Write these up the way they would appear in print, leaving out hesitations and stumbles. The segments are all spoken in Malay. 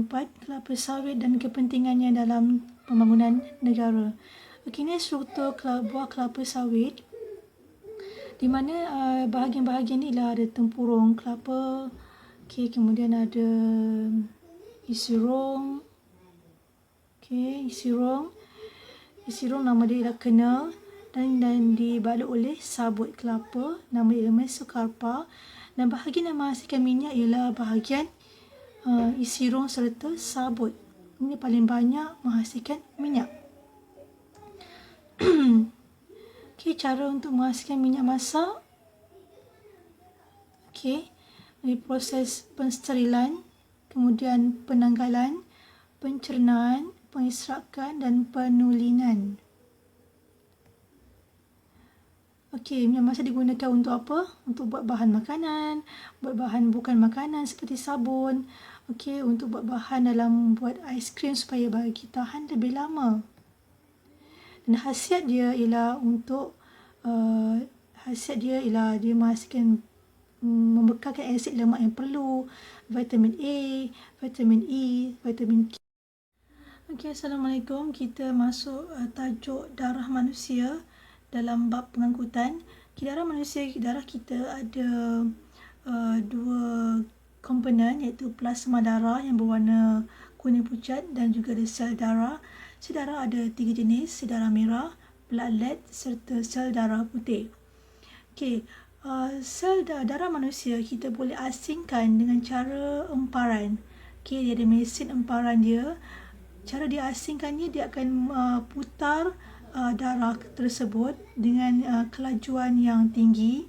tempat kelapa sawit dan kepentingannya dalam pembangunan negara. Okey, ini struktur buah kelapa sawit di mana bahagian-bahagian ni ialah ada tempurung kelapa, okey, kemudian ada isi rong. Okey, isi rong nama dia ialah kernel dan dibalut oleh sabut kelapa, nama dia ialah mesokarpa, dan bahagian yang menghasilkan minyak ialah bahagian isi rong serta sabut. Ini paling banyak menghasilkan minyak. Okey, cara untuk menghasilkan minyak masak. Okey, dari proses pensterilan, kemudian penanggalan, pencernaan, pengisrakan dan penulinan. Okey, minyak masak digunakan untuk apa? Untuk buat bahan makanan, buat bahan bukan makanan seperti sabun. Okey, untuk buat bahan dalam buat aiskrim supaya bagi tahan lebih lama. Dan khasiat dia ialah dia menghasilkan membekalkan asid lemak yang perlu, vitamin A, vitamin E, vitamin K. Okey, Assalamualaikum. Kita masuk tajuk darah manusia dalam bab pengangkutan. Darah kita ada dua komponen, iaitu plasma darah yang berwarna kuning pucat dan juga ada sel darah. Sel darah ada 3 jenis, sel darah merah, platelet serta sel darah putih. Okey, sel darah manusia kita boleh asingkan dengan cara emparan. Okey, dia ada mesin emparan dia. Cara dia asingkannya, dia akan putar darah tersebut dengan kelajuan yang tinggi.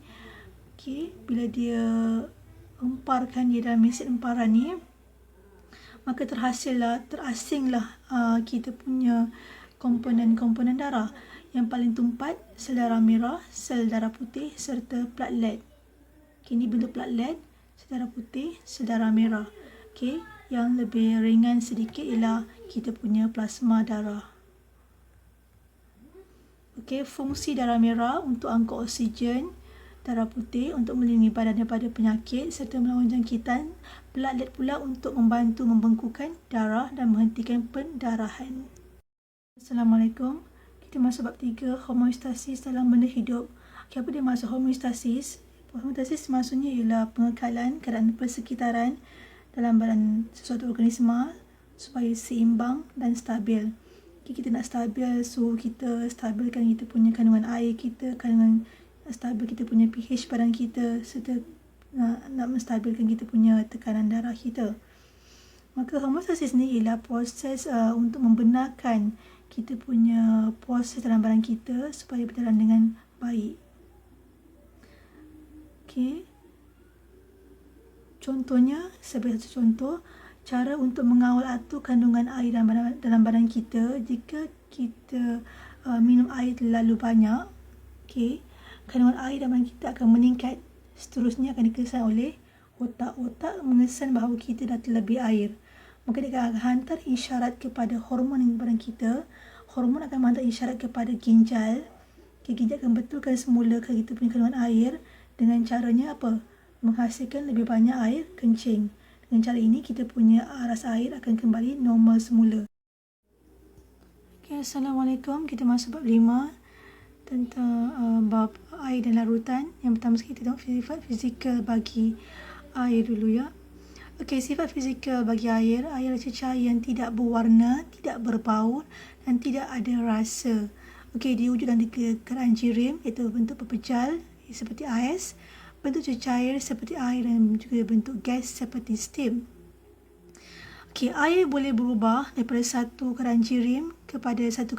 Okey, bila dia emparkan dia dalam mesin emparan ni, maka terasinglah kita punya komponen-komponen darah. Yang paling tumpat, sel darah merah, sel darah putih serta platelet. Okay, ini bentuk platelet, sel darah putih, sel darah merah. Okay, yang lebih ringan sedikit ialah kita punya plasma darah. Okay, fungsi darah merah untuk angkut oksigen, darah putih untuk melindungi badan daripada penyakit serta melawan jangkitan, platelet pula untuk membantu membengkukkan darah dan menghentikan pendarahan. Assalamualaikum. Kita masuk bab 3, homeostasis dalam benda hidup. Okay, apa dia maksud homeostasis? Homeostasis maksudnya ialah pengekalan keadaan persekitaran dalam badan sesuatu organisma supaya seimbang dan stabil. Okay, kita nak stabil suhu kita, stabilkan kita punya kandungan air kita, stabil kita punya pH badan kita, serta nak menstabilkan kita punya tekanan darah kita. Maka homeostasis ni ialah proses untuk membenarkan kita punya proses dalam badan kita supaya berjalan dengan baik. Okey. Contohnya, sebagai satu contoh, cara untuk mengawal atur kandungan air dalam badan kita. Jika kita minum air terlalu banyak, okey, kandungan air dalam badan kita akan meningkat. Seterusnya akan dikesan oleh otak. Otak mengesan bahawa kita dah terlebih air. Maka dia akan hantar isyarat kepada hormon di badan kita. Hormon akan menghantar isyarat kepada ginjal. Okay, ginjal akan betulkan semula kita punya kandungan air. Dengan caranya apa? Menghasilkan lebih banyak air kencing. Dengan cara ini kita punya rasa air akan kembali normal semula. Okay, Assalamualaikum. Kita masuk bab 5 tentang bab air dan larutan. Yang pertama sekali kita tengok sifat fizikal bagi air dulu ya. Okey, sifat fizikal bagi air. Air adalah cair yang tidak berwarna, tidak berbau dan tidak ada rasa. Okey, dia wujud dalam keadaan jirim, iaitu bentuk pepejal seperti ais, bentuk cair seperti air dan juga bentuk gas seperti steam. Okey, air boleh berubah daripada satu keadaan jirim kepada satu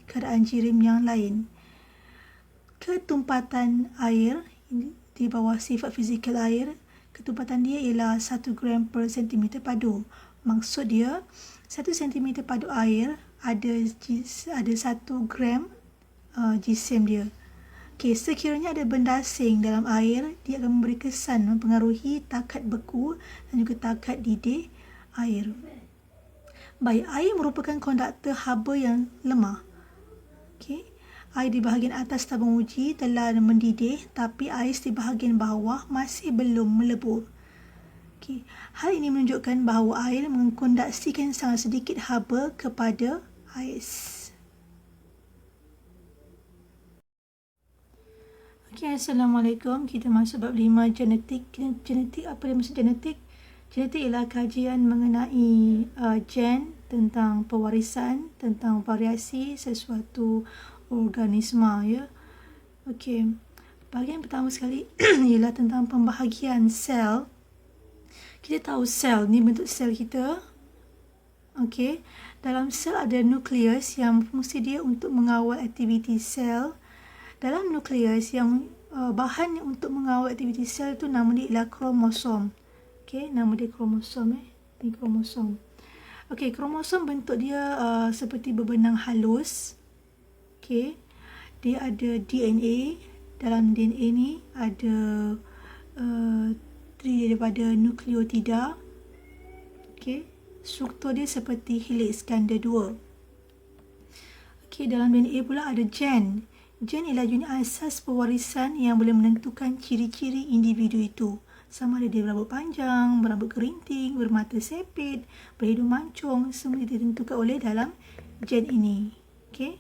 keadaan jirim yang lain. Ketumpatan air di bawah sifat fizikal air, ketumpatan dia ialah 1 gram per sentimeter padu. Maksud dia, 1 sentimeter padu air ada 1 gram jisim dia. Okay, sekiranya ada benda asing dalam air, dia akan memberi kesan mempengaruhi takat beku dan juga takat didih air. Baik, air merupakan konduktor haba yang lemah. Okay. Air di bahagian atas tabung uji telah mendidih, tapi ais di bahagian bawah masih belum melebur. Okey. Hal ini menunjukkan bahawa air mengkondensasikan sangat sedikit haba kepada ais. Okey, Assalamualaikum. Kita masuk bab 5, genetik. Genetik, apa dia maksud genetik? Genetik ialah kajian mengenai gen, tentang pewarisan, tentang variasi sesuatu organisma, ya. Okey. Bahagian pertama sekali ialah tentang pembahagian sel. Kita tahu sel ni bentuk sel kita. Okey. Dalam sel ada nukleus yang fungsi dia untuk mengawal aktiviti sel. Dalam nukleus yang bahan untuk mengawal aktiviti sel tu nama dia ialah kromosom. Okey, nama dia kromosom. Ni kromosom. Okey, kromosom bentuk dia seperti berbenang halus. Okey. Dia ada DNA. Dalam DNA ni ada terdiri daripada nukleotida. Okey. Struktur dia seperti helix ganda 2. Okey, dalam DNA pula ada gen. Gen ialah unit asas pewarisan yang boleh menentukan ciri-ciri individu itu. Sama ada dia berambut panjang, berambut kerinting, bermata sepit, berhidung mancung, semua ditentukan oleh dalam gen ini. Okey.